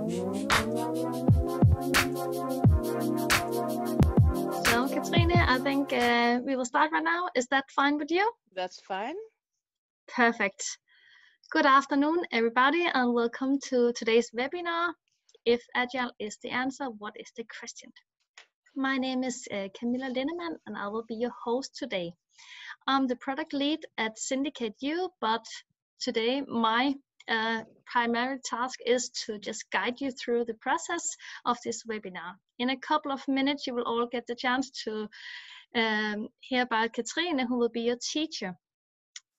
So, Katrine, I think we will start right now. Is that fine with you? That's fine. Perfect. Good afternoon, everybody, and welcome to today's webinar. If Agile is the answer, what is the question? My name is Camilla Linnemann, and I will be your host today. I'm the product lead at Syndicate U, but today my primary task is to just guide you through the process of this webinar. In a couple of minutes, you will all get the chance to hear about Katrine, who will be your teacher.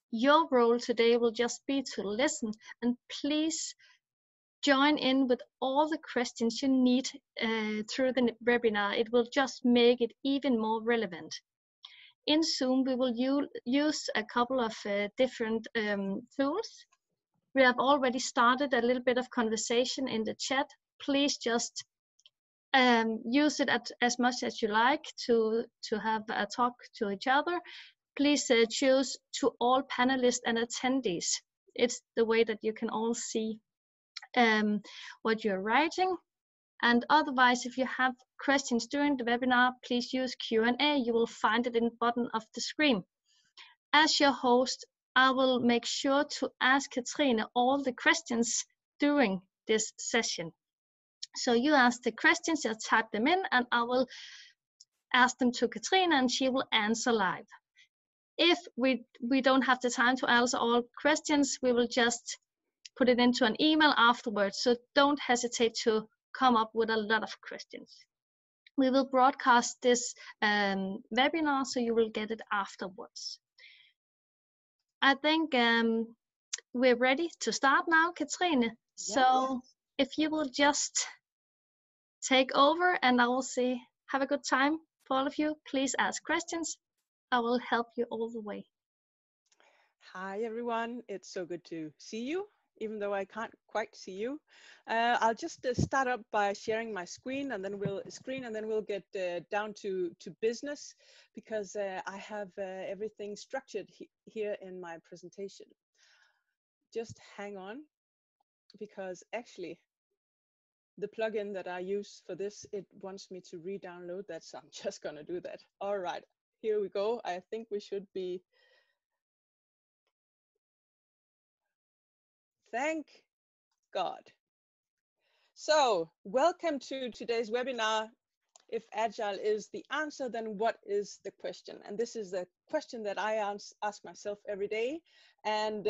Your role today will just be to listen, and please join in with all the questions you need through the webinar. It will just make it even more relevant. In Zoom, we will use a couple of different tools. We have already started a little bit of conversation in the chat. Please just use it as much as you like to have a talk to each other. Please choose to all panelists and attendees. It's the way that you can all see what you're writing. And otherwise, if you have questions during the webinar, please use Q&A. You will find it in the bottom of the screen. As your host, I will make sure to ask Katrine all the questions during this session. So you ask the questions, just type them in, and I will ask them to Katrine, and she will answer live. If we don't have the time to answer all questions, we will just put it into an email afterwards. So don't hesitate to come up with a lot of questions. We will broadcast this webinar, so you will get it afterwards. I think we're ready to start now, Katrine. Yes. So if you will just take over, and I will say, have a good time for all of you. Please ask questions. I will help you all the way. Hi, everyone. It's so good to see you, even though I can't quite see you. I'll just start up by sharing my screen, and then we'll get down to business, because I have everything structured here in my presentation. Just hang on, because actually the plugin that I use for this, it wants me to re-download that, so I'm just gonna do that. All right, here we go. I think we should be. Thank God. So welcome to today's webinar. If Agile is the answer, then what is the question? And this is a question that I ask myself every day. And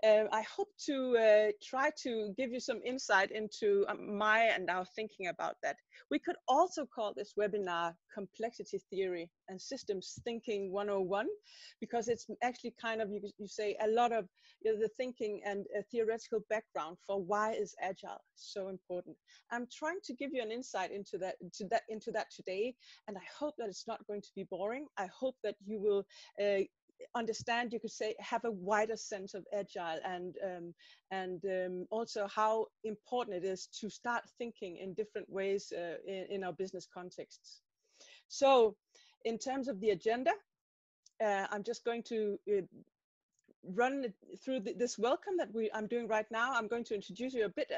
I hope to try to give you some insight into my and our thinking about that. We could also call this webinar Complexity Theory and Systems Thinking 101, because it's actually kind of, you say, a lot of the thinking and a theoretical background for why is Agile so important. I'm trying to give you an insight into that today, and I hope that it's not going to be boring. I hope that you will understand, you could say, have a wider sense of Agile, and also how important it is to start thinking in different ways in our business contexts. So in terms of the agenda, I'm just going to run through this welcome that I'm doing right now. I'm going to introduce you a bit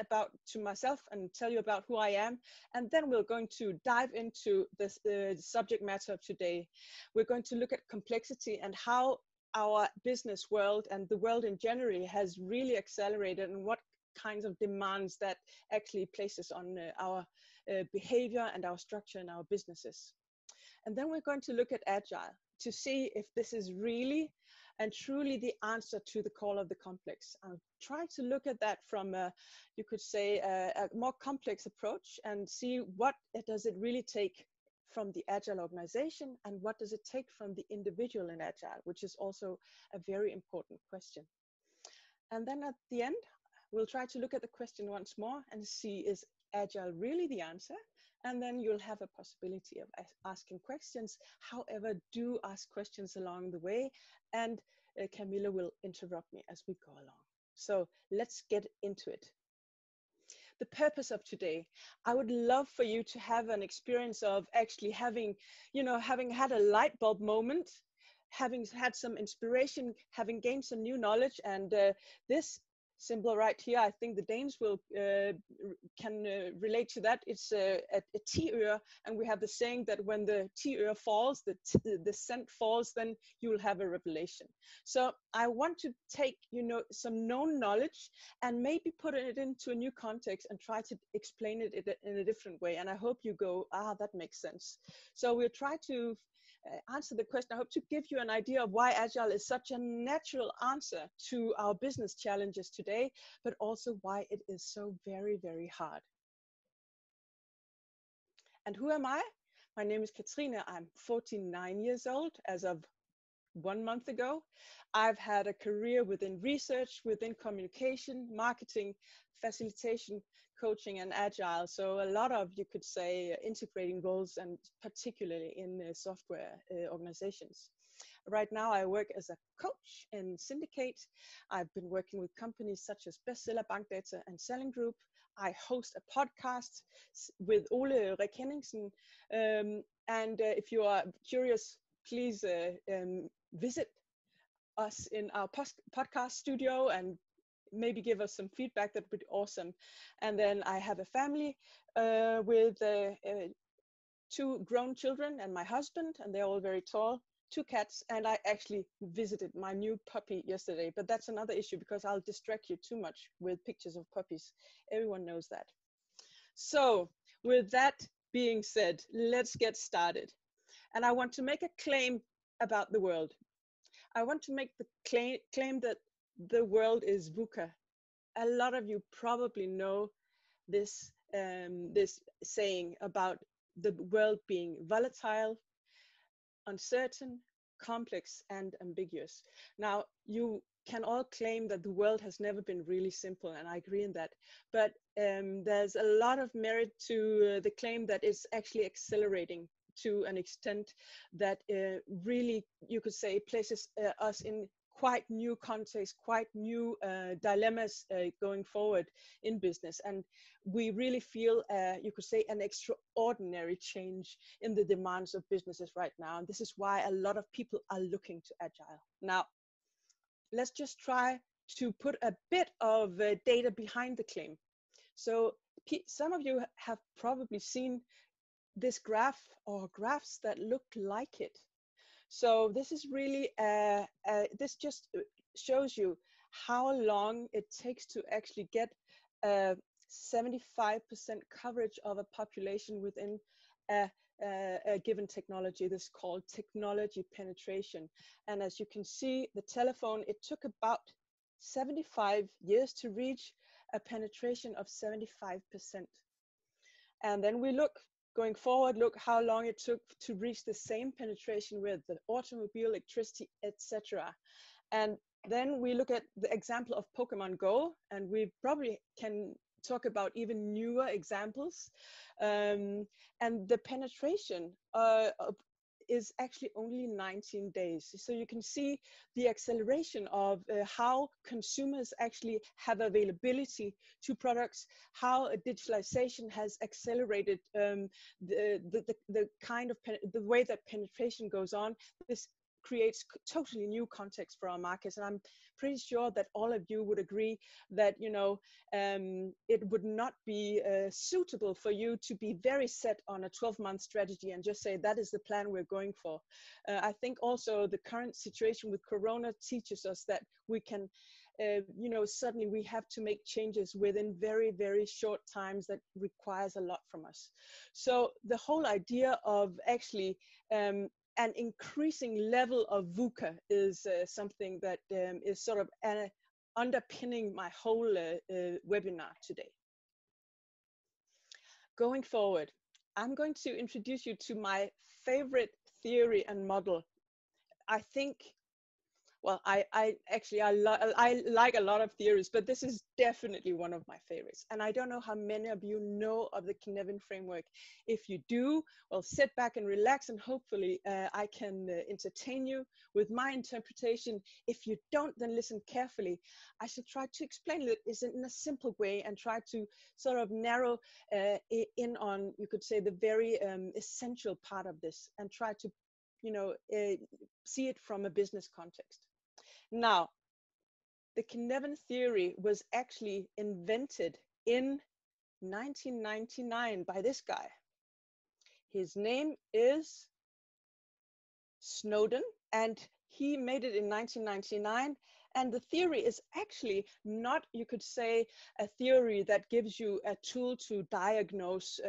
to myself and tell you about who I am, and then we're going to dive into this subject matter of today. We're going to look at complexity and how our business world and the world in general has really accelerated, and what kinds of demands that actually places on our behavior and our structure in our businesses. And then we're going to look at Agile to see if this is really and truly the answer to the call of the complex. I'm trying to look at that from, you could say, a more complex approach, and see what does it really take from the Agile organization, and what does it take from the individual in Agile, which is also a very important question. And then at the end, we'll try to look at the question once more and see, is Agile really the answer? And then you'll have a possibility of asking questions. However, do ask questions along the way, and Camilla will interrupt me as we go along. So let's get into it. The purpose of today, I would love for you to have an experience of actually having had a light bulb moment, having had some inspiration, having gained some new knowledge, and this symbol right here. I think the Danes will can relate to that. It's a T-øre, and we have the saying that when the T-øre falls, the cent falls, then you will have a revelation. So I want to take, some known knowledge and maybe put it into a new context and try to explain it in a different way. And I hope you go, that makes sense. So we'll try to answer the question. I hope to give you an idea of why Agile is such a natural answer to our business challenges today, but also why it is so very, very hard. And who am I? My name is Katrine. I'm 49 years old as of 1 month ago. I've had a career within research, within communication, marketing, facilitation, coaching, and Agile. So a lot of, you could say, integrating roles, and particularly in software organizations. Right now, I work as a coach in Syndicate. I've been working with companies such as Bestseller, Bankdata, and Selling Group. I host a podcast with Ole Rekenningsen. And if you are curious, please visit us in our podcast studio and maybe give us some feedback. That would be awesome. And then I have a family with 2 grown children and my husband, and they're all very tall, 2 cats, and I actually visited my new puppy yesterday, but that's another issue because I'll distract you too much with pictures of puppies. Everyone knows that. So with that being said, let's get started. And I want to make a claim about the world. I want to make the claim that the world is VUCA. A lot of you probably know this, this saying about the world being volatile, uncertain, complex, and ambiguous. Now, you can all claim that the world has never been really simple, and I agree in that. But there's a lot of merit to the claim that it's actually accelerating to an extent that really, you could say, places us in quite new contexts, quite new dilemmas going forward in business. And we really feel, you could say, an extraordinary change in the demands of businesses right now. And this is why a lot of people are looking to Agile. Now, let's just try to put a bit of data behind the claim. So some of you have probably seen this graph or graphs that look like it. So this is really, this just shows you how long it takes to actually get 75% coverage of a population within a given technology. This is called technology penetration. And as you can see, the telephone, it took about 75 years to reach a penetration of 75%. And then we look, going forward, look how long it took to reach the same penetration with the automobile, electricity, etc. And then we look at the example of Pokemon Go, and we probably can talk about even newer examples. And the penetration is actually only 19 days. So you can see the acceleration of how consumers actually have availability to products, how digitalization has accelerated the kind of the way that penetration goes on. This creates totally new context for our markets, and I'm pretty sure that all of you would agree that it would not be suitable for you to be very set on a 12-month strategy and just say that is the plan we're going for. I think also the current situation with Corona teaches us that we can suddenly we have to make changes within very, very short times that requires a lot from us. So the whole idea of actually an increasing level of VUCA is something that is sort of underpinning my whole webinar today. Going forward, I'm going to introduce you to my favorite theory and model. I think, well, I like a lot of theories, but this is definitely one of my favorites. And I don't know how many of you know of the Knevin framework. If you do, well, sit back and relax, and hopefully I can entertain you with my interpretation. If you don't, then listen carefully. I shall try to explain it in a simple way and try to sort of narrow in on, you could say, the very essential part of this, and try to see it from a business context. Now, the Cynefin theory was actually invented in 1999 by this guy. His name is Snowden, and he made it in 1999. And the theory is actually not, you could say, a theory that gives you a tool to diagnose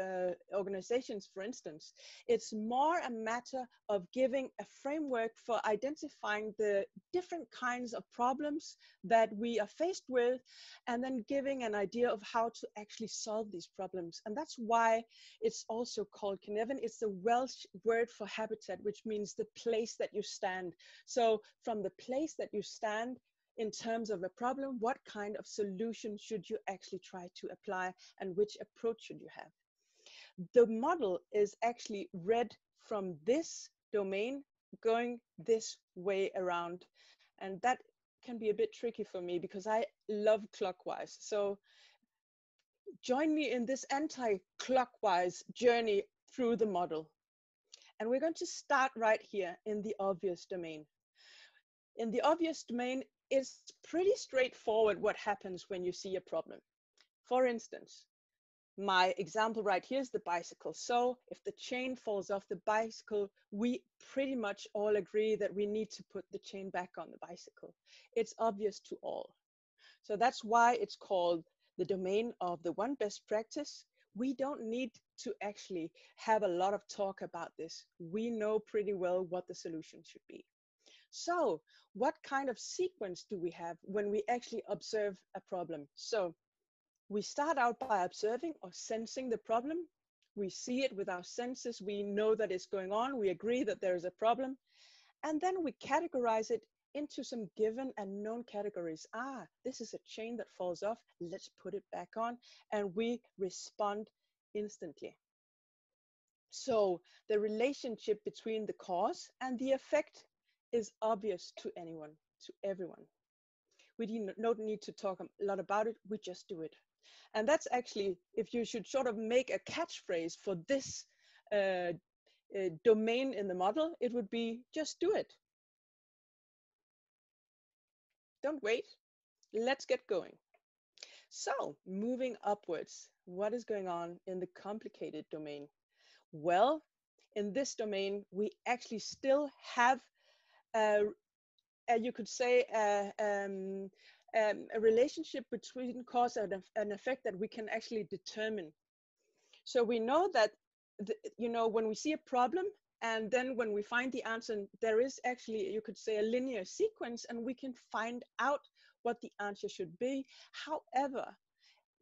organizations, for instance. It's more a matter of giving a framework for identifying the different kinds of problems that we are faced with, and then giving an idea of how to actually solve these problems. And that's why it's also called Cynefin. It's the Welsh word for habitat, which means the place that you stand. So from the place that you stand, in terms of a problem, what kind of solution should you actually try to apply, and which approach should you have? The model is actually read from this domain going this way around, and that can be a bit tricky for me because I love clockwise. So join me in this anti-clockwise journey through the model. And we're going to start right here in the obvious domain. In the obvious domain, it's pretty straightforward what happens when you see a problem. For instance, my example right here is the bicycle. So if the chain falls off the bicycle, we pretty much all agree that we need to put the chain back on the bicycle. It's obvious to all. So that's why it's called the domain of the one best practice. We don't need to actually have a lot of talk about this. We know pretty well what the solution should be. So what kind of sequence do we have when we actually observe a problem? So we start out by observing or sensing the problem. We see it with our senses. We know that it's going on. We agree that there is a problem. And then we categorize it into some given and known categories. Ah, this is a chain that falls off. Let's put it back on. And we respond instantly. So the relationship between the cause and the effect is obvious to anyone, to everyone. We don't need to talk a lot about it, we just do it. And that's actually, if you should sort of make a catchphrase for this domain in the model, it would be just do it. Don't wait, let's get going. So moving upwards, what is going on in the complicated domain? Well, in this domain, we actually still have you could say a relationship between cause and effect that we can actually determine. So we know that, when we see a problem and then when we find the answer, there is actually, you could say, a linear sequence, and we can find out what the answer should be. However,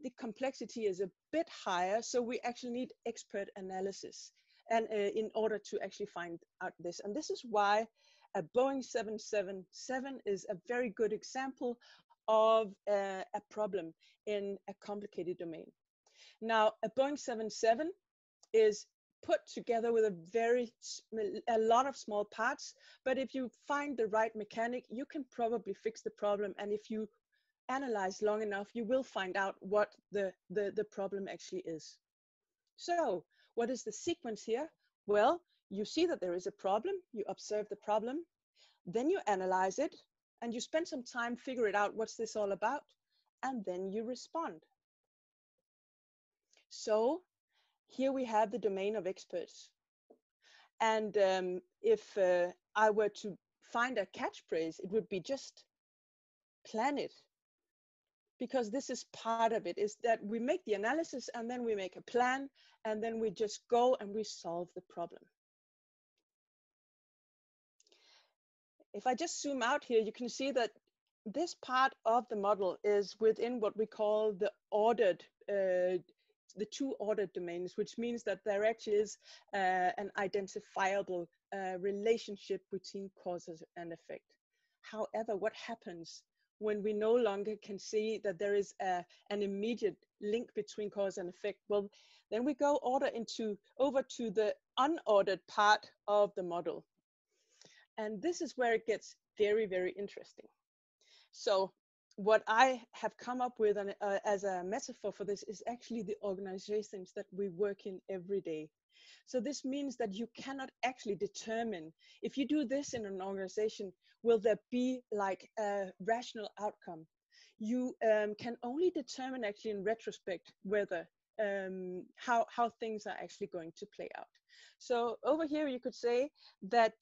the complexity is a bit higher, so we actually need expert analysis and in order to actually find out this. And this is why a Boeing 777 is a very good example of a problem in a complicated domain. Now, a Boeing 777 is put together with a lot of small parts, but if you find the right mechanic, you can probably fix the problem. And if you analyze long enough, you will find out what the problem actually is. So what is the sequence here? Well, you see that there is a problem, you observe the problem, then you analyze it, and you spend some time figure it out, what's this all about, and then you respond. So here we have the domain of experts. And if I were to find a catchphrase, it would be just plan it. Because this is part of it, is that we make the analysis and then we make a plan, and then we just go and we solve the problem. If I just zoom out here, you can see that this part of the model is within what we call the ordered, the two ordered domains, which means that there actually is an identifiable relationship between causes and effect. However, what happens when we no longer can see that there is an immediate link between cause and effect? Well, then we go over to the unordered part of the model. And this is where it gets very, very interesting. So what I have come up with as a metaphor for this is actually the organizations that we work in every day. So this means that you cannot actually determine, if you do this in an organization, will there be like a rational outcome? You can only determine actually in retrospect whether how things are actually going to play out. So over here you could say that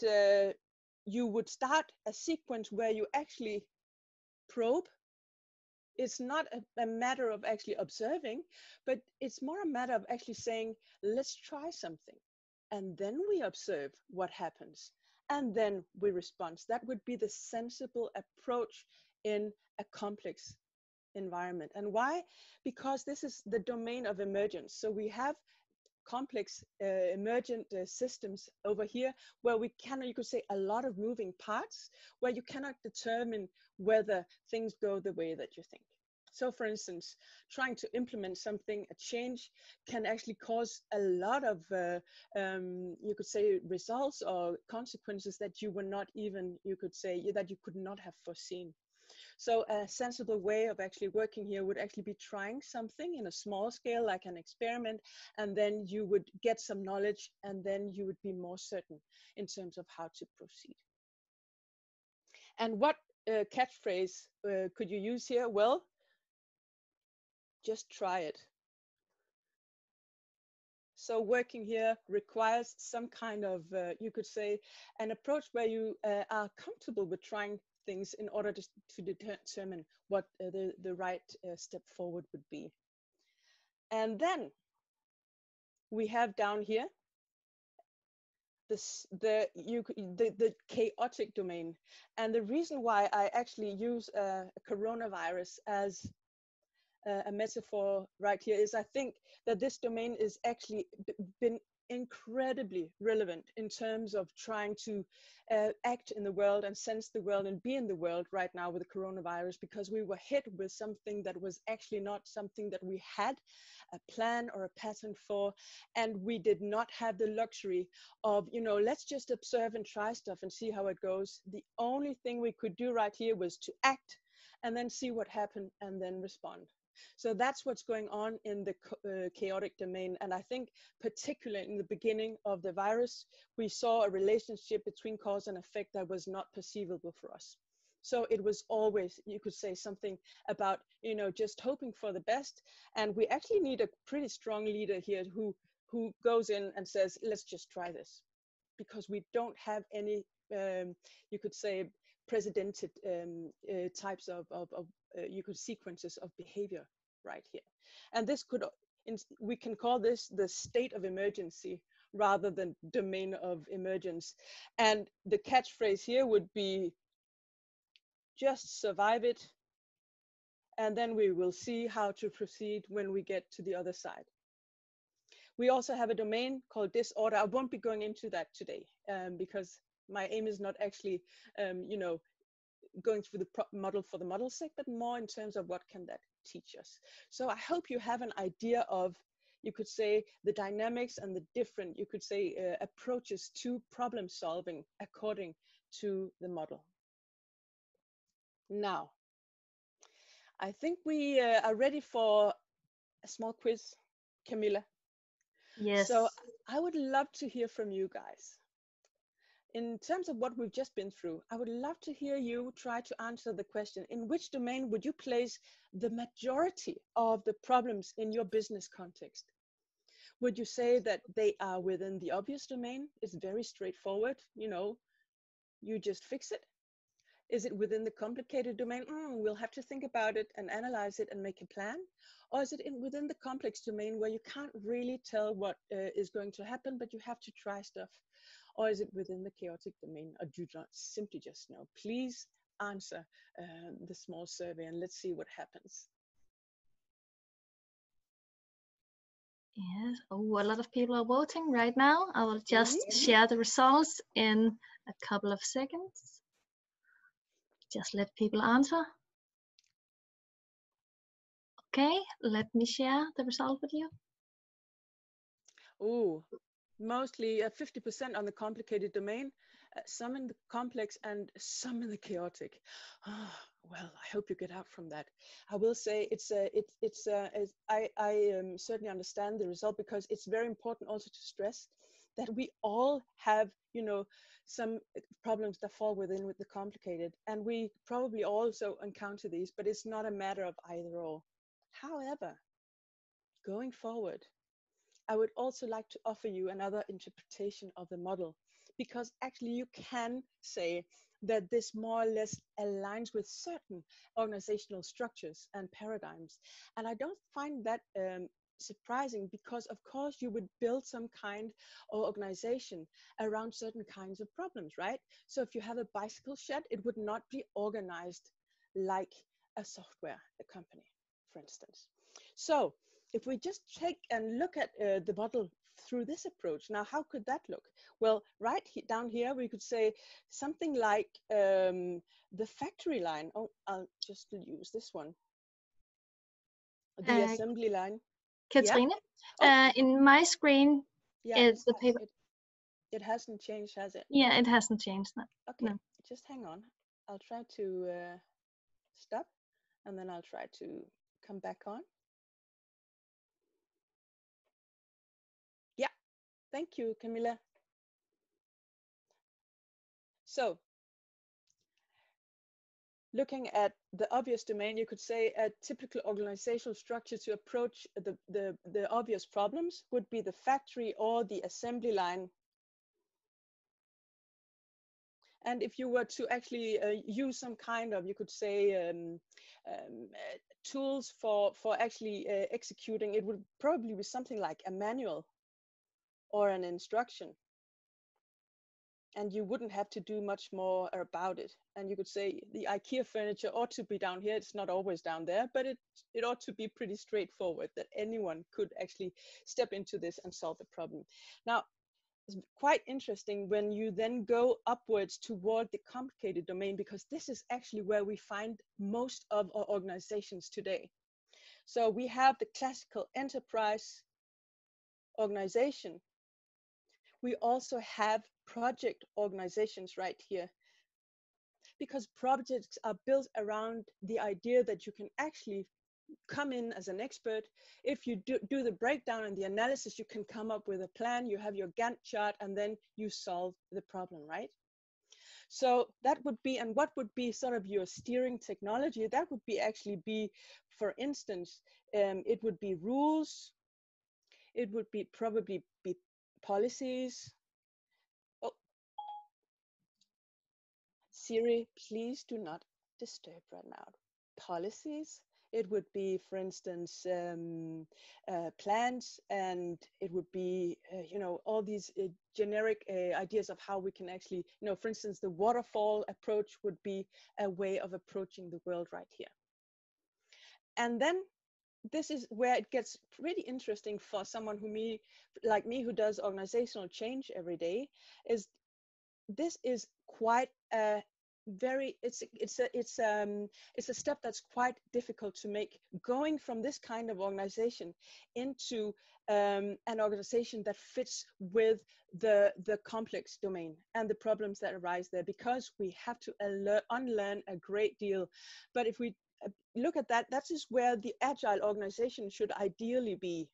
you would start a sequence where you actually probe. It's not a matter of actually observing, but it's more a matter of actually saying, let's try something. And then we observe what happens. And then we respond. That would be the sensible approach in a complex environment. And why? Because this is the domain of emergence. So we have complex emergent systems over here where we cannot, you could say, a lot of moving parts where you cannot determine whether things go the way that you think. So for instance, trying to implement something, a change, can actually cause a lot of, you could say, results or consequences that you were not even, you could say, that you could not have foreseen. So a sensible way of actually working here would actually be trying something in a small scale, like an experiment, and then you would get some knowledge, and then you would be more certain in terms of how to proceed. And what catchphrase could you use here? Well, just try it. So working here requires some kind of, you could say, an approach where you are comfortable with trying things in order to determine what the right step forward would be. And then we have down here the chaotic domain. And the reason why I actually use a coronavirus as a metaphor right here is I think that this domain is actually been incredibly relevant in terms of trying to act in the world and sense the world and be in the world right now with the coronavirus, because we were hit with something that was actually not something that we had a plan or a pattern for, and we did not have the luxury of, you know, let's just observe and try stuff and see how it goes. The only thing we could do right here was to act and then see what happened and then respond. So that's what's going on in the chaotic domain. And I think particularly in the beginning of the virus, we saw a relationship between cause and effect that was not perceivable for us. So it was always, you could say, something about, you know, just hoping for the best. And we actually need a pretty strong leader here who goes in and says, let's just try this. Because we don't have any, you could say, precedented types of you could sequences of behavior right here. And this could, we can call this the state of emergency rather than domain of emergence. And the catchphrase here would be, just survive it, and then we will see how to proceed when we get to the other side. We also have a domain called disorder. I won't be going into that today because my aim is not actually, you know, going through the model for the model's sake, but more in terms of what can that teach us. So I hope you have an idea of, you could say, the dynamics and the different, you could say, approaches to problem solving according to the model. Now, I think we are ready for a small quiz, Camilla. Yes. So I would love to hear from you guys. In terms of what we've just been through, I would love to hear you try to answer the question, in which domain would you place the majority of the problems in your business context? Would you say that they are within the obvious domain? It's very straightforward, you know, you just fix it. Is it within the complicated domain? We'll have to think about it and analyze it and make a plan. Or is it within the complex domain where you can't really tell what is going to happen, but you have to try stuff? Or is it within the chaotic domain, or do you not simply just know? Please answer the small survey and let's see what happens. Yes, oh, a lot of people are voting right now. I will just share the results in a couple of seconds. Just let people answer. Okay, let me share the result with you. Ooh, mostly 50% on the complicated domain, some in the complex and some in the chaotic. well, I hope you get out from that. I will say I certainly understand the result, because it's very important also to stress that we all have, some problems that fall within with the complicated, and we probably also encounter these, but it's not a matter of either or. However, going forward, I would also like to offer you another interpretation of the model, because actually you can say that this more or less aligns with certain organizational structures and paradigms. And I don't find that surprising, because of course you would build some kind of organization around certain kinds of problems, right? So if you have a bicycle shed, it would not be organized like a software company, for instance. So if we just take and look at the model through this approach, now how could that look? Well, down here we could say something like the factory line. Oh, I'll just use this one. The assembly line. Katrine, Yeah. in my screen, Yeah, the paper. It hasn't changed, has it? Yeah, it hasn't changed. No. Okay, No. just hang on. I'll try to stop, and then I'll try to come back on. Yeah, thank you, Camilla. So, looking at the obvious domain, you could say a typical organizational structure to approach the obvious problems would be the factory or the assembly line. And if you were to actually use some kind of, you could say, tools for actually executing, it would probably be something like a manual or an instruction. And you wouldn't have to do much more about it. And you could say the IKEA furniture ought to be down here. It's not always down there, but it ought to be pretty straightforward that anyone could actually step into this and solve the problem. Now, it's quite interesting when you then go upwards toward the complicated domain, because this is actually where we find most of our organizations today. So we have the classical enterprise organization. We also have project organizations right here, because projects are built around the idea that you can actually come in as an expert. If you do the breakdown and the analysis, you can come up with a plan, you have your Gantt chart, and then you solve the problem, right? So that would be, and what would be sort of your steering technology? That would be actually be, for instance, it would be rules, it would be probably be policies. Oh, Siri, please do not disturb right now. Policies. It would be, for instance, plans, and it would be, all these generic ideas of how we can actually, for instance, the waterfall approach would be a way of approaching the world right here. And then this is where it gets pretty interesting for someone like me who does organizational change every day. This is quite a it's a step that's quite difficult to make, going from this kind of organization into an organization that fits with the complex domain and the problems that arise there, because we have to unlearn a great deal. But if we look at that, that is where the agile organization should ideally be.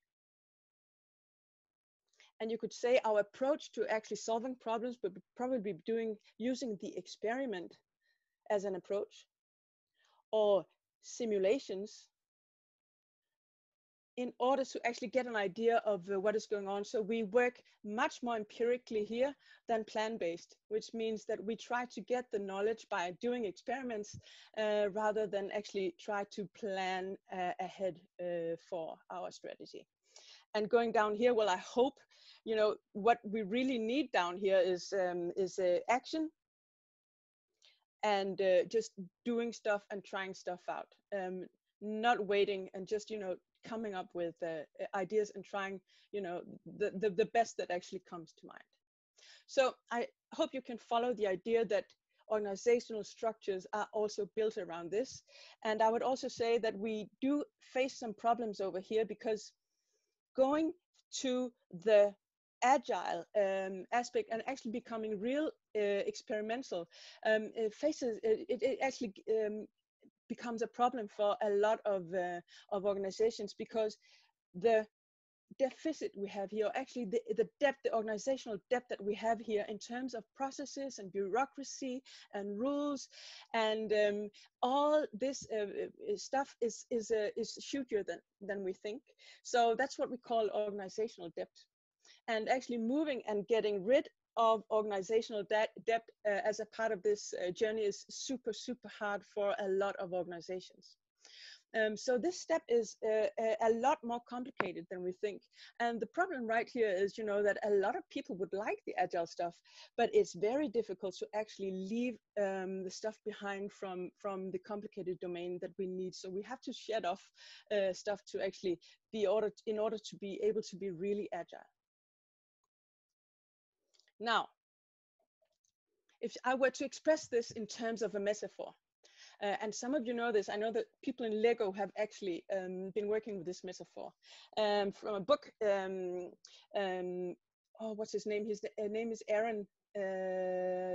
And you could say our approach to actually solving problems would probably be using the experiment as an approach, or simulations, in order to actually get an idea of what is going on. So we work much more empirically here than plan-based, which means that we try to get the knowledge by doing experiments rather than actually try to plan ahead for our strategy. And going down here, well, I hope, what we really need down here is action, and just doing stuff and trying stuff out, not waiting, and just, coming up with ideas and trying, the best that actually comes to mind. So I hope you can follow the idea that organizational structures are also built around this. And I would also say that we do face some problems over here, because going to the agile aspect and actually becoming real experimental, it actually becomes a problem for a lot of organizations, because the deficit we have here, actually the depth, the organizational depth that we have here in terms of processes and bureaucracy and rules and all this stuff is huger than we think. So that's what we call organizational depth. And actually moving and getting rid of organizational depth as a part of this journey is super hard for a lot of organizations. So this step is a lot more complicated than we think. And the problem right here is, you know, that a lot of people would like the agile stuff, but it's very difficult to actually leave the stuff behind from the complicated domain that we need. So we have to shed off stuff to actually in order to be able to be really agile. Now, if I were to express this in terms of a metaphor, and some of you know this, I know that people in Lego have actually been working with this metaphor from a book. Oh, what's his name? His name is Aaron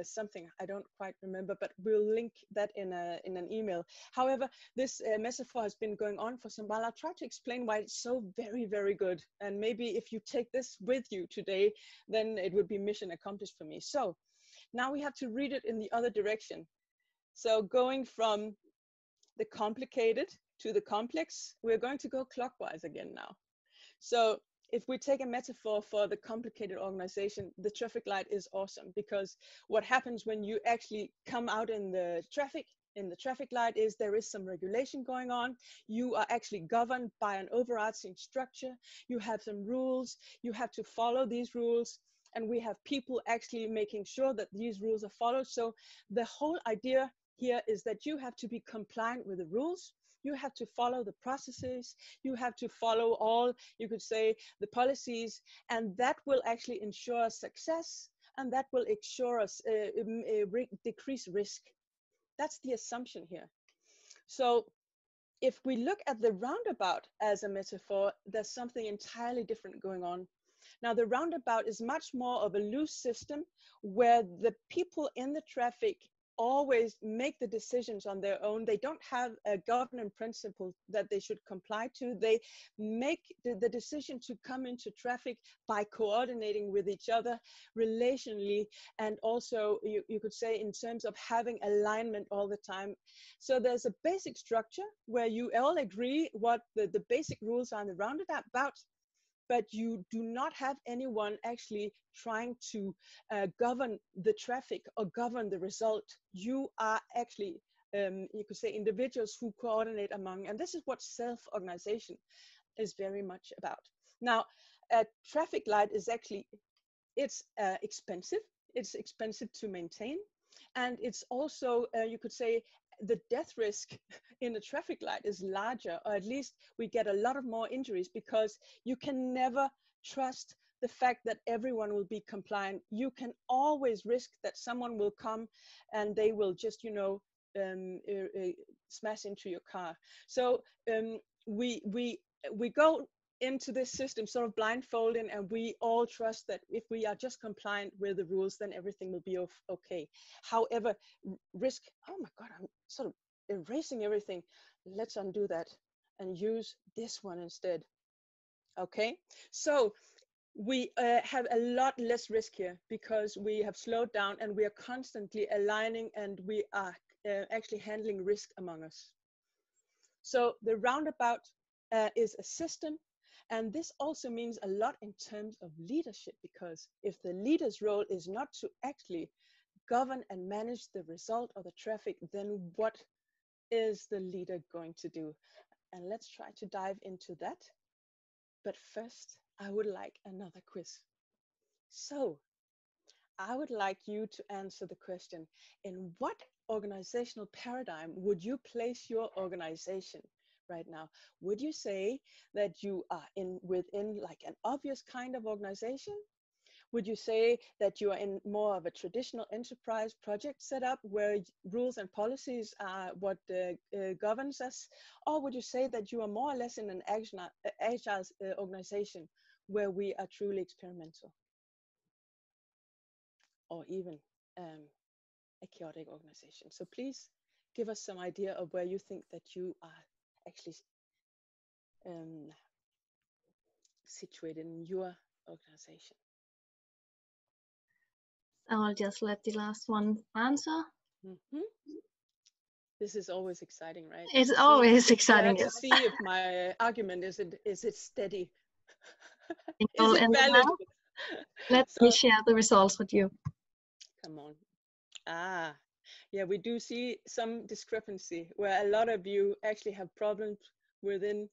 something. I don't quite remember, but we'll link that in an email. However, this metaphor has been going on for some while. I'll try to explain why it's so very good. And maybe if you take this with you today, then it would be mission accomplished for me. So now we have to read it in the other direction. So going from the complicated to the complex, we're going to go clockwise again now. So if we take a metaphor for the complicated organization, the traffic light is awesome, because what happens when you actually come out in the traffic light is there is some regulation going on. You are actually governed by an overarching structure. You have some rules. You have to follow these rules. And we have people actually making sure that these rules are followed. So the whole idea here is that you have to be compliant with the rules. You have to follow the processes. You have to follow all, you could say, the policies, and that will actually ensure success, and that will ensure us decrease risk. That's the assumption here. So if we look at the roundabout as a metaphor, there's something entirely different going on. Now, the roundabout is much more of a loose system where the people in the traffic always make the decisions on their own. They don't have a governing principle that they should comply to. They make the decision to come into traffic by coordinating with each other relationally, and also you could say in terms of having alignment all the time. So there's a basic structure where you all agree what the basic rules are in the roundabout, but you do not have anyone actually trying to govern the traffic or govern the result. You are actually, you could say, individuals who coordinate among, and this is what self-organization is very much about. Now, a traffic light is actually, it's expensive. It's expensive to maintain. And it's also, you could say, the death risk in a traffic light is larger, or at least we get a lot of more injuries, because you can never trust the fact that everyone will be compliant. You can always risk that someone will come and they will just, you know, smash into your car. So we go into this system sort of blindfolding, and we all trust that if we are just compliant with the rules, then everything will be okay. However, risk, oh my God, I'm sort of erasing everything. Let's undo that and use this one instead. Okay, so we have a lot less risk here because we have slowed down and we are constantly aligning, and we are actually handling risk among us. So the roundabout is a system. And this also means a lot in terms of leadership, because if the leader's role is not to actually govern and manage the result of the traffic, then what is the leader going to do? And let's try to dive into that. But first, I would like another quiz. So I would like you to answer the question, in what organizational paradigm would you place your organization right now? Would you say that you are within like an obvious kind of organization? Would you say that you are in more of a traditional enterprise project setup where rules and policies are what governs us? Or would you say that you are more or less in an agile organization where we are truly experimental? Or even a chaotic organization? So please give us some idea of where you think that you are actually situated in your organization. I'll just let the last one answer. Mm-hmm. This is always exciting, right? It's always exciting. Yeah, to see if my argument is it steady. Is it valid? Let me share the results with you. Come on. Yeah, we do see some discrepancy where a lot of you actually have problems within.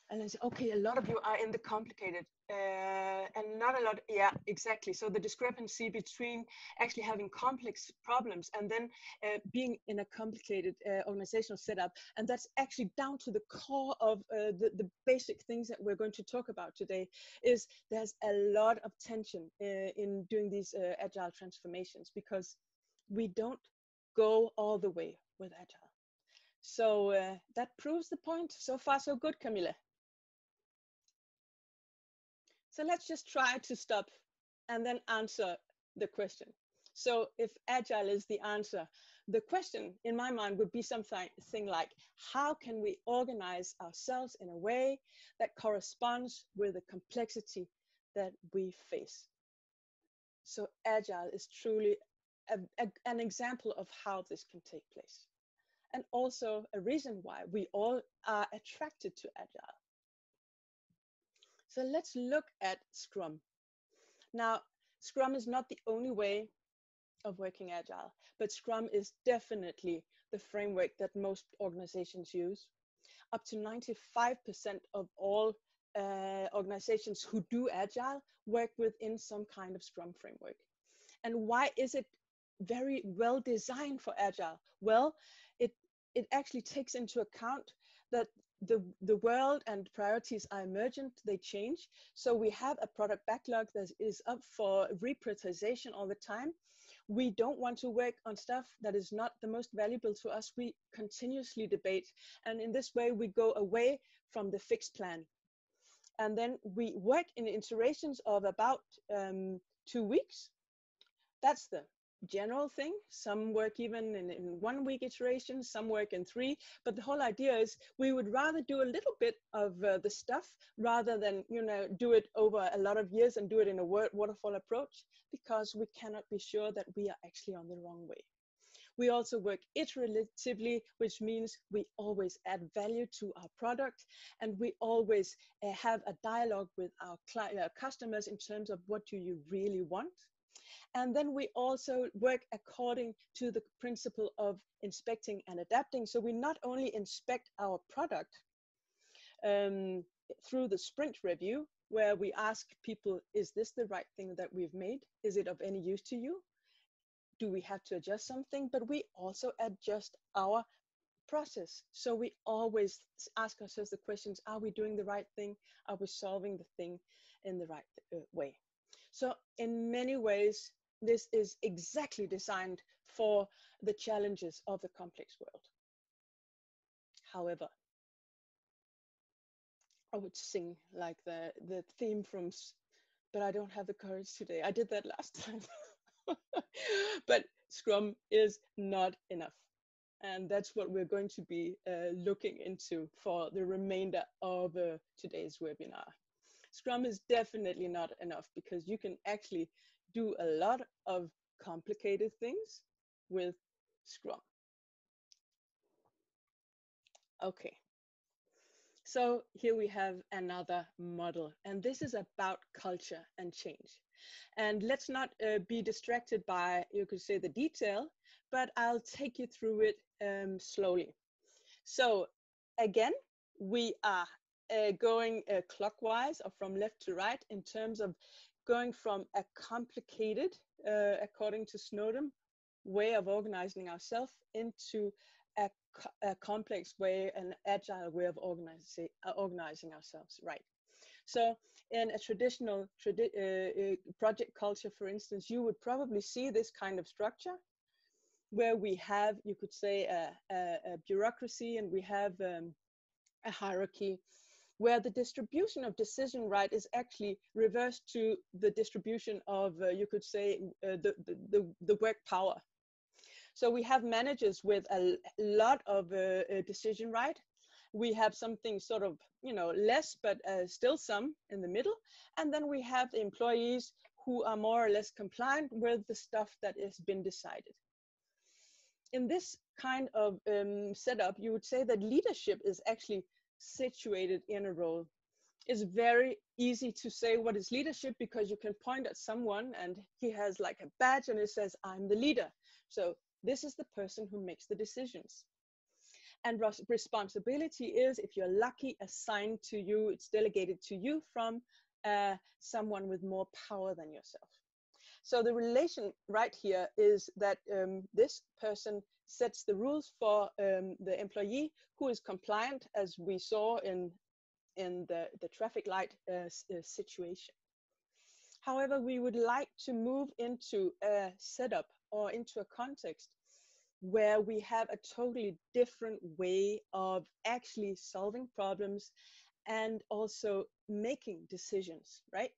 And I say, okay, a lot of you are in the complicated, and not a lot. Yeah, exactly. So the discrepancy between actually having complex problems and then being in a complicated organizational setup, and that's actually down to the core of the basic things that we're going to talk about today. Is there's a lot of tension in doing these agile transformations because we don't go all the way with agile. So that proves the point. So far, so good, Camilla. So let's just try to stop and then answer the question. So if agile is the answer, the question in my mind would be something like, how can we organize ourselves in a way that corresponds with the complexity that we face? So agile is truly an example of how this can take place. And also a reason why we all are attracted to agile. So let's look at Scrum. Now, Scrum is not the only way of working agile, but Scrum is definitely the framework that most organizations use. Up to 95% of all organizations who do agile work within some kind of Scrum framework. And why is it very well designed for agile? Well, it actually takes into account that the world and priorities are emergent, they change. So we have a product backlog that is up for reprioritization all the time. We don't want to work on stuff that is not the most valuable to us. We continuously debate. And in this way, we go away from the fixed plan. And then we work in iterations of about 2 weeks. That's the general thing. Some work even in 1 week iterations, some work in 3, but the whole idea is we would rather do a little bit of the stuff rather than do it over a lot of years and do it in a waterfall approach, because we cannot be sure that we are actually on the wrong way. We also work iteratively, which means we always add value to our product, and we always have a dialogue with our customers in terms of what do you really want. And then we also work according to the principle of inspecting and adapting. So we not only inspect our product through the sprint review, where we ask people, is this the right thing that we've made? Is it of any use to you? Do we have to adjust something? But we also adjust our process. So we always ask ourselves the questions, are we doing the right thing? Are we solving the thing in the right way? So in many ways, this is exactly designed for the challenges of the complex world. However, I would sing like the theme from, but I don't have the courage today. I did that last time. But Scrum is not enough. And that's what we're going to be looking into for the remainder of today's webinar. Scrum is definitely not enough, because you can actually do a lot of complicated things with Scrum. Okay, so here we have another model, and this is about culture and change. And let's not be distracted by, you could say, the detail, but I'll take you through it slowly. So again, we are going clockwise or from left to right in terms of going from a complicated, according to Snowden, way of organizing ourselves into a complex way, an agile way of organizing ourselves, right? So in a traditional project culture, for instance, you would probably see this kind of structure where we have, you could say, a bureaucracy, and we have a hierarchy, where the distribution of decision right is actually reversed to the distribution of, you could say, the work power. So we have managers with a lot of decision right. We have something sort of, less, but still some in the middle. And then we have the employees who are more or less compliant with the stuff that has been decided. In this kind of setup, you would say that leadership is actually situated in a role. It's very easy to say what is leadership because you can point at someone and he has like a badge and it says, I'm the leader. So this is the person who makes the decisions. And responsibility is, if you're lucky, assigned to you, it's delegated to you from someone with more power than yourself. So the relation right here is that this person sets the rules for the employee who is compliant, as we saw in the traffic light situation. However, we would like to move into a setup or into a context where we have a totally different way of actually solving problems and also making decisions, right?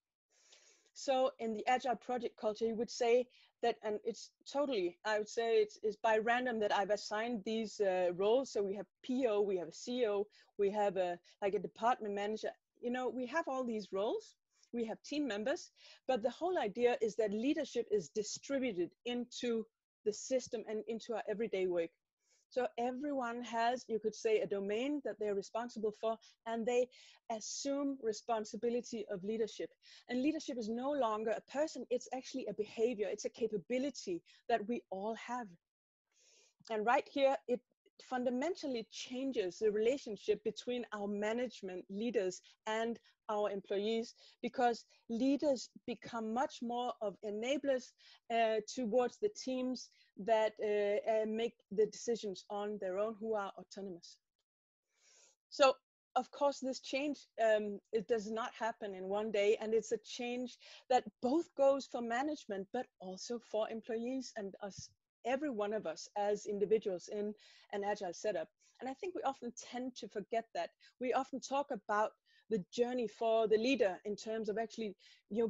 So in the Agile project culture, you would say that, and it's totally, I would say it's by random that I've assigned these roles. So we have PO, we have a CO, we have like a department manager. We have all these roles, we have team members, but the whole idea is that leadership is distributed into the system and into our everyday work. So everyone has, you could say, a domain that they're responsible for, and they assume responsibility of leadership. And leadership is no longer a person, it's actually a behavior, it's a capability that we all have. And right here, it fundamentally changes the relationship between our management leaders and our employees, because leaders become much more of enablers towards the teams that make the decisions on their own, who are autonomous. So of course this change, it does not happen in one day, and it's a change that both goes for management but also for employees and us, every one of us as individuals in an agile setup. And I think we often tend to forget that. We often talk about the journey for the leader in terms of actually,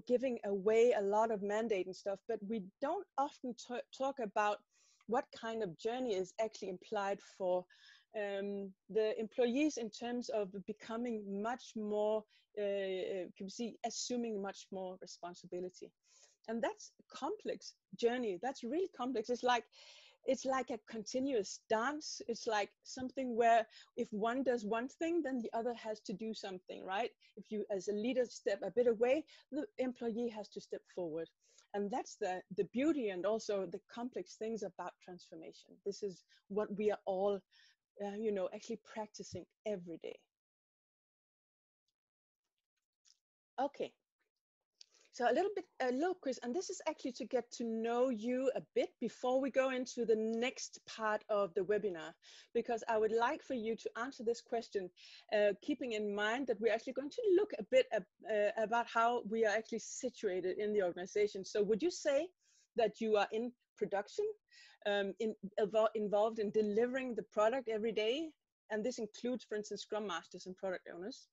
giving away a lot of mandate and stuff, but we don't often talk about what kind of journey is actually implied for the employees in terms of becoming much more, assuming much more responsibility. And that's a complex journey. That's really complex. It's like a continuous dance. It's like something where if one does one thing, then the other has to do something, right? If you as a leader step a bit away, the employee has to step forward. And that's the beauty and also the complex things about transformation. This is what we are all, actually practicing every day. Okay. So a little quiz, and this is actually to get to know you a bit before we go into the next part of the webinar, because I would like for you to answer this question, keeping in mind that we're actually going to look a bit about how we are actually situated in the organization. So would you say that you are in production, involved in delivering the product every day? And this includes, for instance, Scrum Masters and product owners.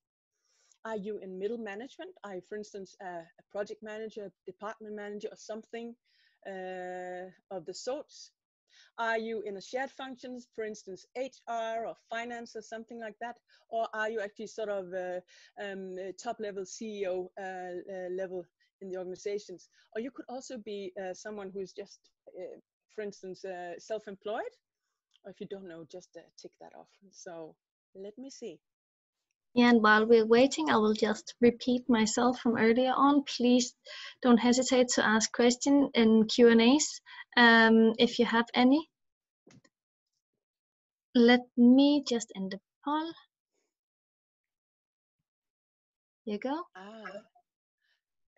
Are you in middle management? Are you, for instance, a project manager, department manager, or something of the sorts? Are you in a shared functions, for instance, HR or finance or something like that? Or are you actually sort of top-level CEO level in the organizations? Or you could also be someone who's just, for instance, self-employed. Or if you don't know, just tick that off. So let me see. And while we're waiting, I will just repeat myself from earlier on. Please don't hesitate to ask questions in Q&As if you have any. Let me just end the poll. Here you go.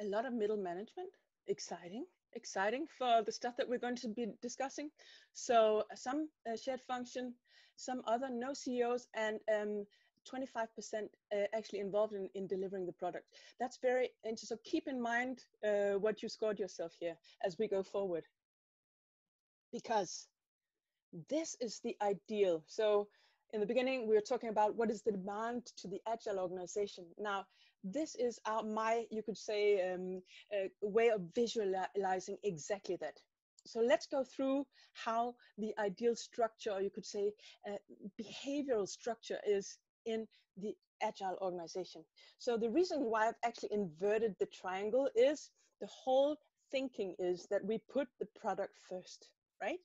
A lot of middle management. Exciting for the stuff that we're going to be discussing. So some shared function, some other no CEOs, and 25% actually involved in delivering the product. That's very interesting. So keep in mind what you scored yourself here as we go forward, because this is the ideal. So in the beginning, we were talking about what is the demand to the agile organization. Now, this is you could say, way of visualizing exactly that. So let's go through how the ideal structure, or you could say behavioral structure, is in the Agile organization. So the reason why I've actually inverted the triangle is the whole thinking is that we put the product first, right?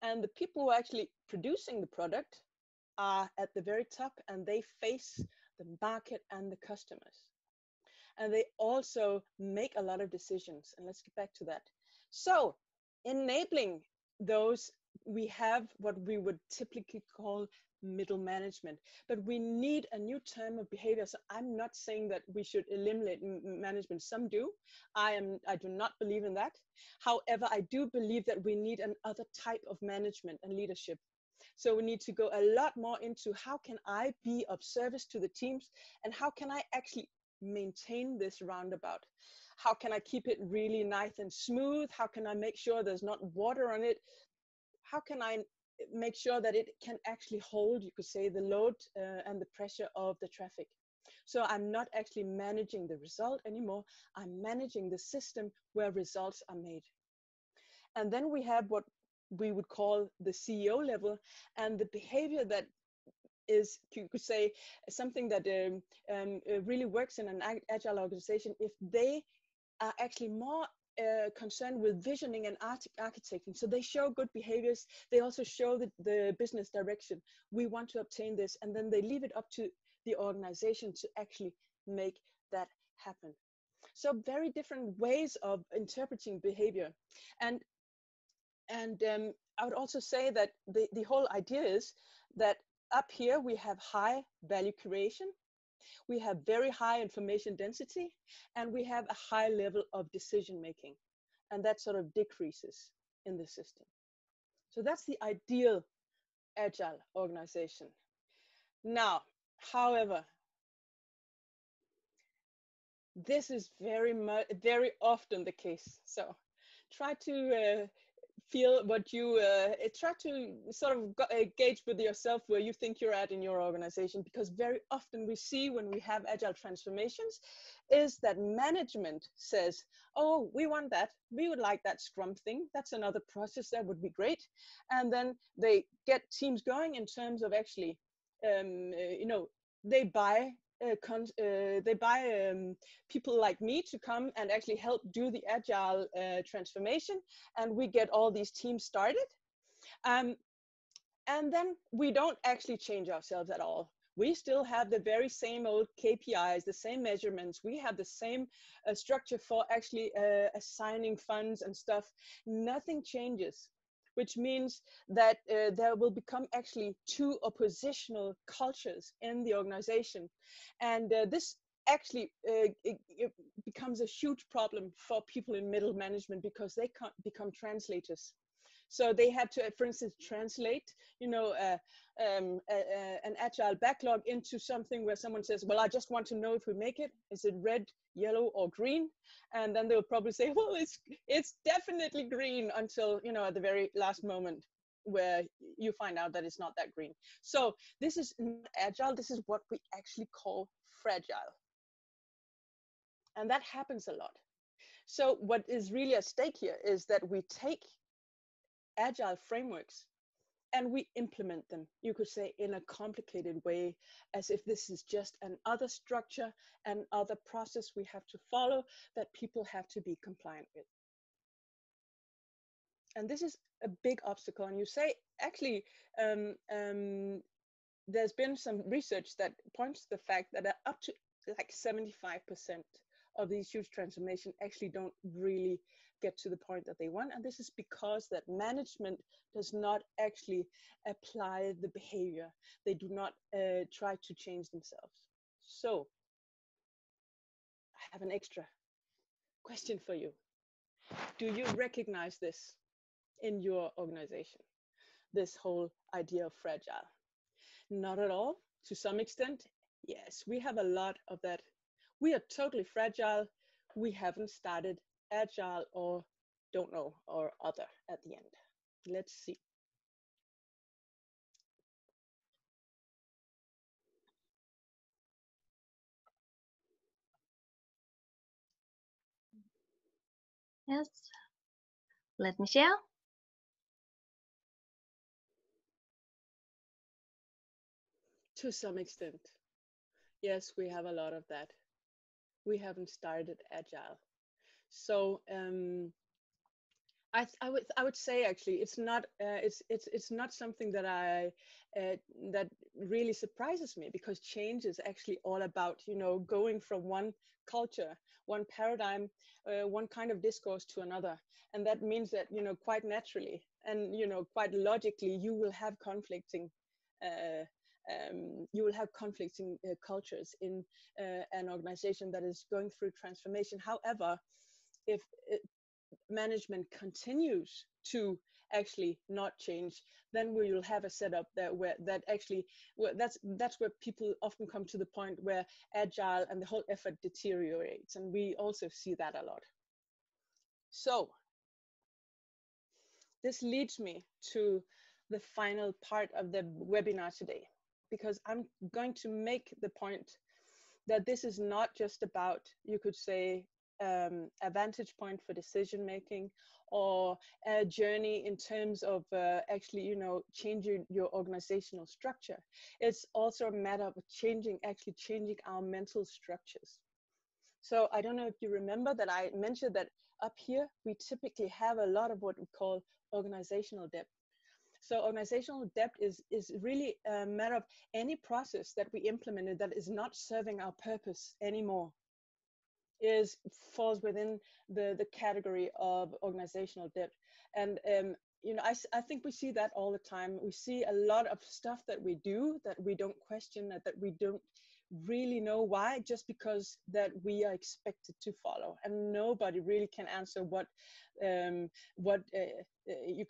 And the people who are actually producing the product are at the very top, and they face the market and the customers. And they also make a lot of decisions. And let's get back to that. So enabling those, we have what we would typically call middle management, but we need a new term of behavior. So I'm not saying that we should eliminate management. Some do. I do not believe in that. However, I do believe that we need another type of management and leadership. So we need to go a lot more into how can I be of service to the teams, and how can I actually maintain this roundabout? How can I keep it really nice and smooth? How can I make sure there's not water on it? How can I make sure that it can actually hold, you could say, the load and the pressure of the traffic? So I'm not actually managing the result anymore. I'm managing the system where results are made. And then we have what we would call the CEO level, and the behavior that is, you could say, something that really works in an agile organization if they are actually more concerned with visioning and architecting. So they show good behaviors. They also show the business direction. We want to obtain this, and then they leave it up to the organization to actually make that happen. So very different ways of interpreting behavior. And I would also say that the whole idea is that up here we have high value creation, we have very high information density, and we have a high level of decision making, and that sort of decreases in the system. So that's the ideal agile organization. Now, however, this is very often the case. So try to feel what you try to sort of gauge with yourself where you think you're at in your organization, because very often we see when we have agile transformations is that management says, oh, we want that, we would like that Scrum thing, that's another process, that would be great. And then they get teams going in terms of actually they buy people like me to come and actually help do the agile transformation, and we get all these teams started. And then we don't actually change ourselves at all. We still have the very same old KPIs, the same measurements. We have the same structure for actually assigning funds and stuff. Nothing changes, which means that there will become actually two oppositional cultures in the organization. And this actually it becomes a huge problem for people in middle management, because they can't become translators. So they have to, for instance, translate, an agile backlog into something where someone says, well, I just want to know if we make it. Is it red, yellow, or green? And then they'll probably say, well, it's definitely green, until, at the very last moment where you find out that it's not that green. So this is not agile. This is what we actually call fragile. And that happens a lot. So what is really at stake here is that we take agile frameworks and we implement them, you could say, in a complicated way, as if this is just another structure, another process we have to follow that people have to be compliant with. And this is a big obstacle. And you say, actually, there's been some research that points to the fact that up to like 75% of these huge transformations actually don't really get to the point that they want. And this is because that management does not actually apply the behavior. They do not try to change themselves. So I have an extra question for you. Do you recognize this in your organization? This whole idea of fragile? Not at all. To some extent, yes, we have a lot of that. We are totally fragile. We haven't started agile, or don't know, or other at the end. Let's see. Yes. Let me share. To some extent. Yes, we have a lot of that. We haven't started Agile. So I would say actually it's not something that that really surprises me, because change is actually all about, you know, going from one culture, one paradigm, one kind of discourse to another. And that means that, you know, quite naturally and, you know, quite logically, you will have conflicting uh, cultures in an organization that is going through transformation. However, if management continues to actually not change, then we will have a setup that actually, that's where people often come to the point where Agile and the whole effort deteriorates, and we also see that a lot. So this leads me to the final part of the webinar today, because I'm going to make the point that this is not just about, you could say, a vantage point for decision making, or a journey in terms of actually, you know, changing your organizational structure. It's also a matter of changing our mental structures. So I don't know if you remember that I mentioned that up here we typically have a lot of what we call organizational debt. So organizational debt is really a matter of any process that we implemented that is not serving our purpose anymore, falls within the category of organizational debt. And you know, I think we see that all the time. We see a lot of stuff that we do that we don't question, that we don't really know why, just because that we are expected to follow, and nobody really can answer what you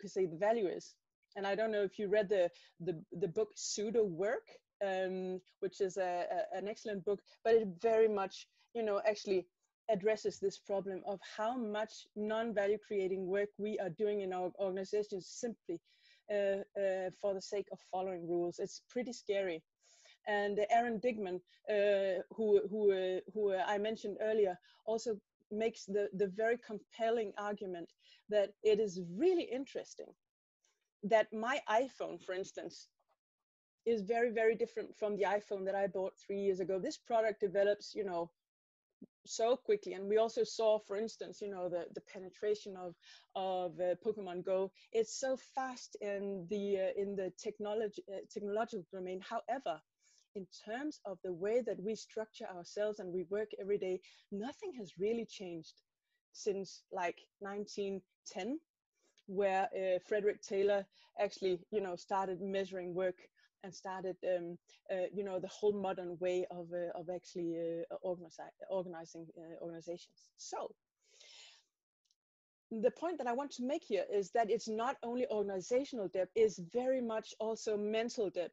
could say the value is. And I don't know if you read the book Pseudo Work, which is an excellent book, but it very much, you know, actually addresses this problem of how much non-value creating work we are doing in our organizations simply for the sake of following rules. It's pretty scary. And Aaron Dignan, who I mentioned earlier, also makes the very compelling argument that it is really interesting that my iPhone, for instance, is very, very different from the iPhone that I bought 3 years ago. This product develops, you know, so quickly. And we also saw, for instance, you know, the penetration of Pokemon Go. It's so fast in the technological domain. However, in terms of the way that we structure ourselves and we work every day, nothing has really changed since like 1910, where Frederick Taylor actually, you know, started measuring work and started, you know, the whole modern way of actually organizing organizations. So the point that I want to make here is that it's not only organizational debt, it's very much also mental debt.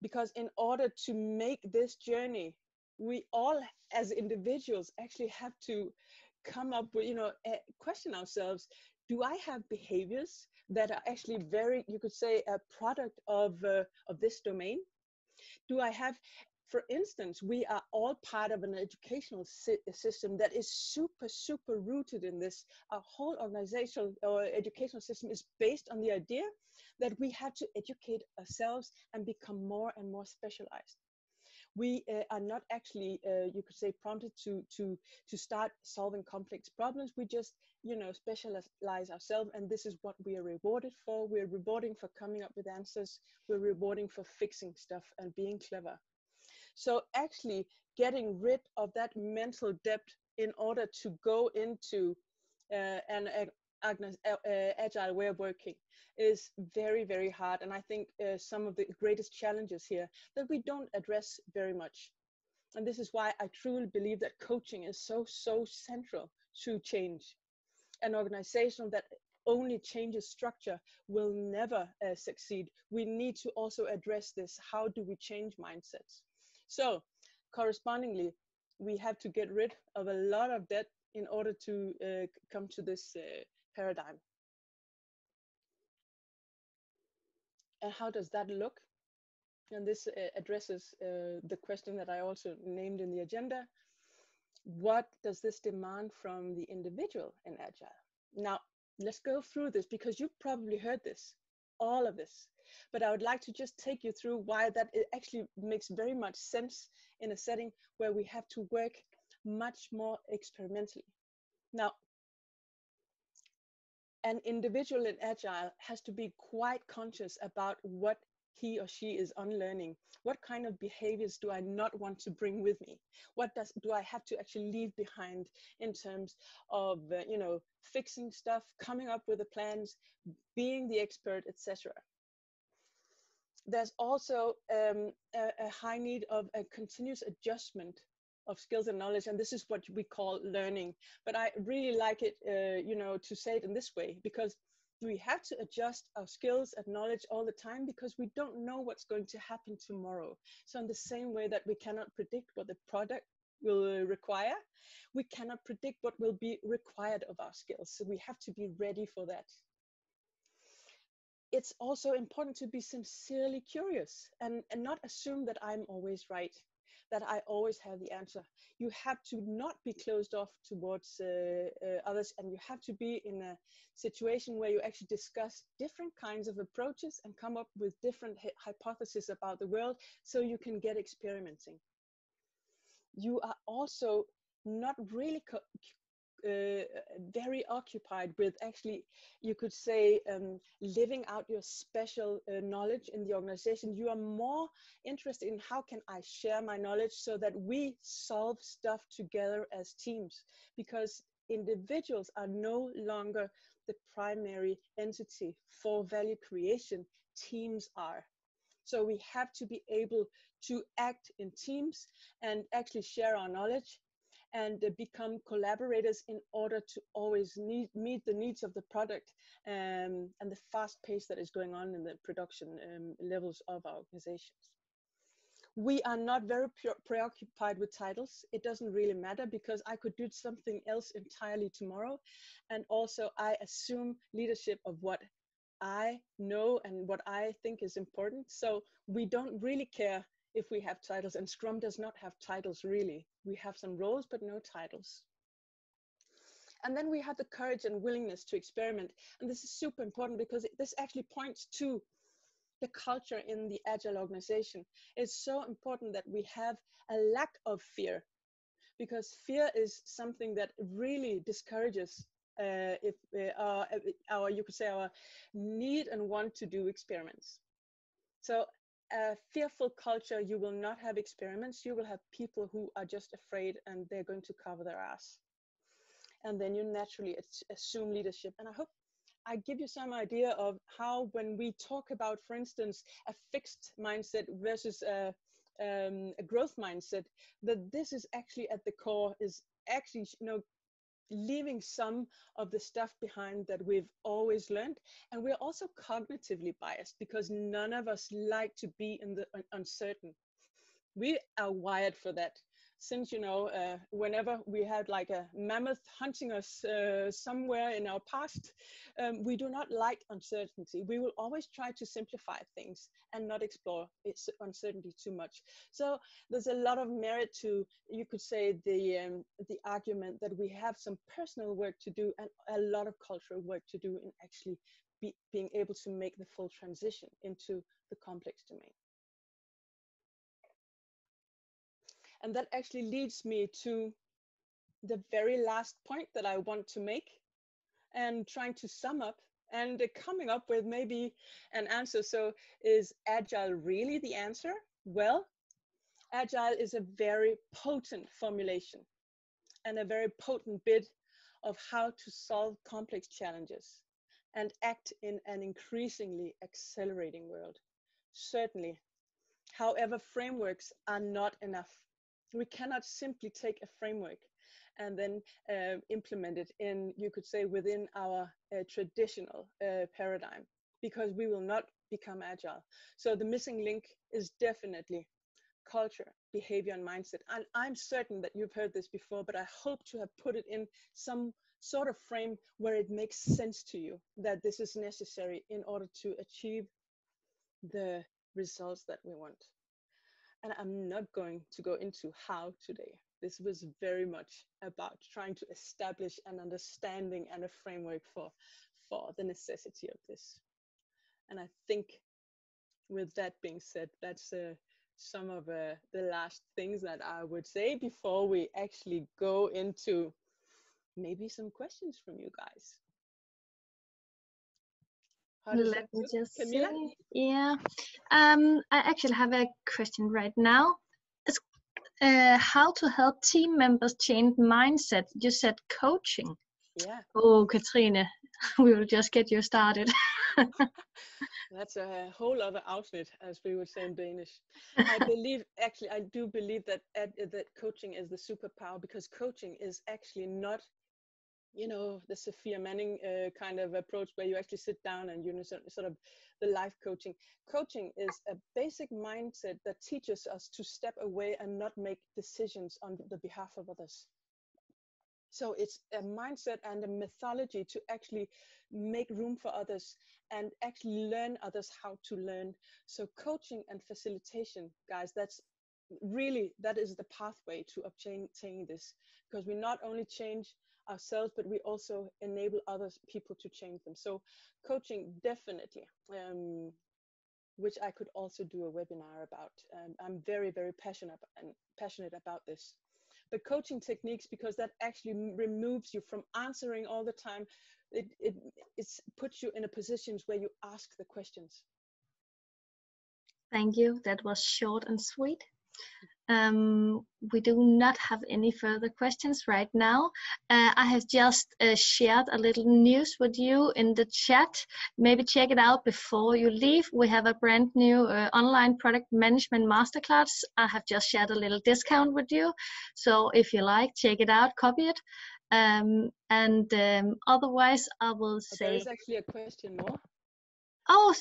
Because in order to make this journey, we all as individuals actually have to come up with, you know, question ourselves, do I have behaviors that are actually very, you could say, a product of this domain? Do I have, for instance, we are all part of an educational system that is super, super rooted in this. Our whole organizational or educational system is based on the idea that we have to educate ourselves and become more and more specialized. We are not actually, you could say, prompted to start solving complex problems. We just, you know, specialize ourselves, and this is what we are rewarded for. We're rewarding for coming up with answers. We're rewarding for fixing stuff and being clever. So actually getting rid of that mental debt in order to go into an agile way of working is very, very hard. And I think some of the greatest challenges here that we don't address very much. And this is why I truly believe that coaching is so, so central to change. An organization that only changes structure will never succeed. We need to also address this. How do we change mindsets? So correspondingly, we have to get rid of a lot of debt in order to come to this paradigm. And how does that look? And this addresses the question that I also named in the agenda. What does this demand from the individual in Agile? Now, let's go through this, because you've probably heard this, all of this. But I would like to just take you through why that it actually makes very much sense in a setting where we have to work much more experimentally. Now, an individual in Agile has to be quite conscious about what he or she is unlearning. What kind of behaviors do I not want to bring with me? What do I have to actually leave behind in terms of, fixing stuff, coming up with the plans, being the expert, etc. There's also a high need of a continuous adjustment of skills and knowledge, and this is what we call learning. But I really like it, to say it in this way, because we have to adjust our skills and knowledge all the time, because we don't know what's going to happen tomorrow. So in the same way that we cannot predict what the product will require, we cannot predict what will be required of our skills. So we have to be ready for that. It's also important to be sincerely curious and not assume that I'm always right, that I always have the answer. You have to not be closed off towards others, and you have to be in a situation where you actually discuss different kinds of approaches and come up with different hypotheses about the world, so you can get experimenting. You are also not really very occupied with actually, you could say, living out your special knowledge in the organization. You are more interested in how can I share my knowledge so that we solve stuff together as teams, because individuals are no longer the primary entity for value creation. Teams are. So we have to be able to act in teams and actually share our knowledge and become collaborators in order to always meet the needs of the product and the fast pace that is going on in the production levels of our organizations. We are not very preoccupied with titles. It doesn't really matter, because I could do something else entirely tomorrow. And also I assume leadership of what I know and what I think is important. So we don't really care if we have titles, and Scrum does not have titles really. We have some roles, but no titles. And then we have the courage and willingness to experiment. And this is super important, because this actually points to the culture in the Agile organization. It's so important that we have a lack of fear, because fear is something that really discourages you could say our need and want to do experiments. So a fearful culture, you will not have experiments. You will have people who are just afraid and they're going to cover their ass. And then you naturally assume leadership. And I hope I give you some idea of how, when we talk about, for instance, a fixed mindset versus a growth mindset, that this is actually at the core, is actually, leaving some of the stuff behind that we've always learned. And we're also cognitively biased, because none of us like to be in the uncertain. We are wired for that. Since, whenever we had like a mammoth hunting us somewhere in our past, we do not like uncertainty. We will always try to simplify things and not explore uncertainty too much. So there's a lot of merit to, you could say, the argument that we have some personal work to do and a lot of cultural work to do in actually being able to make the full transition into the complex domain. And that actually leads me to the very last point that I want to make, and trying to sum up and coming up with maybe an answer. So is Agile really the answer? Well, Agile is a very potent formulation and a very potent bit of how to solve complex challenges and act in an increasingly accelerating world. Certainly. However, frameworks are not enough. We cannot simply take a framework and then implement it in, you could say, within our traditional paradigm, because we will not become agile. So the missing link is definitely culture, behavior, and mindset. And I'm certain that you've heard this before, but I hope to have put it in some sort of frame where it makes sense to you that this is necessary in order to achieve the results that we want. And I'm not going to go into how today. This was very much about trying to establish an understanding and a framework for the necessity of this. And I think with that being said, that's some of the last things that I would say before we actually go into maybe some questions from you guys. How does Let me feel? just Camilla? see. Yeah. I actually have a question right now. It's, how to help team members change mindset. You said coaching. Yeah. Oh, Katrine, we will just get you started. That's a whole other outfit, as we would say in Danish. I do believe that that coaching is the superpower, because coaching is actually not, you know, the Sophia Manning kind of approach where you actually sit down and, you know, sort of the life coaching. Coaching is a basic mindset that teaches us to step away and not make decisions on the behalf of others. So it's a mindset and a methodology to actually make room for others and actually learn others how to learn. So coaching and facilitation, guys, that is the pathway to obtain this, because we not only change ourselves, but we also enable other people to change them. So coaching, definitely, which I could also do a webinar about. I'm very, very passionate about this. But coaching techniques, because that actually removes you from answering all the time. It puts you in a position where you ask the questions. Thank you. That was short and sweet. We do not have any further questions right now. I have just shared a little news with you in the chat. Maybe check it out before you leave. We have a brand new online product management masterclass. I have just shared a little discount with you. So if you like, check it out, copy it. Otherwise, I will say... There is actually a question more. Oh,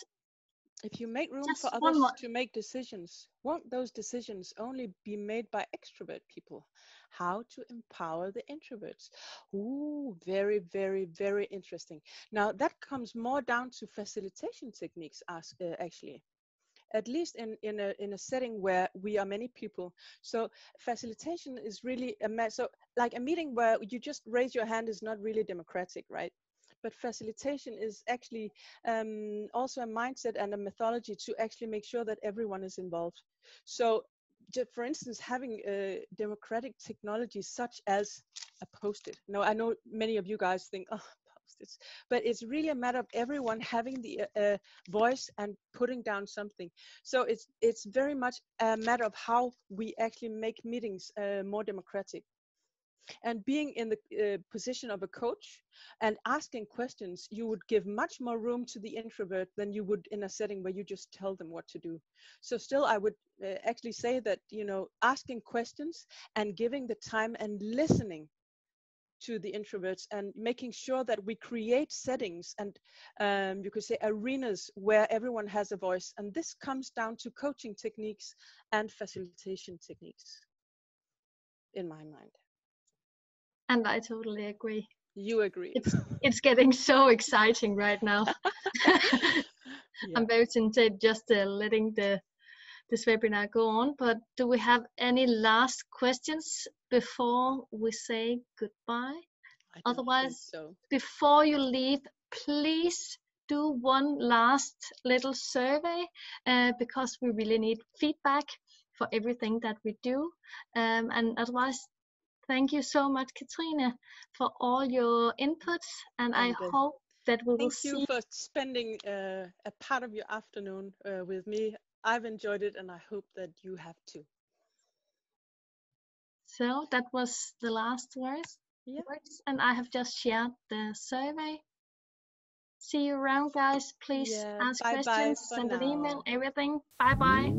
if you make room for others to make decisions, won't those decisions only be made by extrovert people? How to empower the introverts? Ooh, very, very, very interesting. Now that comes more down to facilitation techniques, actually. At least in a setting where we are many people. So facilitation is really so like a meeting where you just raise your hand is not really democratic, right? But facilitation is actually also a mindset and a methodology to actually make sure that everyone is involved. So for instance, having democratic technologies such as a post-it. Now, I know many of you guys think, oh, post-its, but it's really a matter of everyone having the voice and putting down something. So it's very much a matter of how we actually make meetings more democratic. And being in the position of a coach and asking questions, you would give much more room to the introvert than you would in a setting where you just tell them what to do. So still, I would actually say that, you know, asking questions and giving the time and listening to the introverts and making sure that we create settings and you could say arenas where everyone has a voice. And this comes down to coaching techniques and facilitation techniques, in my mind. And I totally agree. You agree. It's getting so exciting right now. Yeah. I'm very tempted just letting this webinar go on. But do we have any last questions before we say goodbye? Otherwise, so. Before you leave, please do one last little survey because we really need feedback for everything that we do. And otherwise, thank you so much, Katrine, for all your inputs, and I hope that we will see. Thank you for spending a part of your afternoon with me. I've enjoyed it, and I hope that you have too. So that was the last words, and I have just shared the survey. See you around, guys. Please ask questions, send an email, everything. Bye-bye.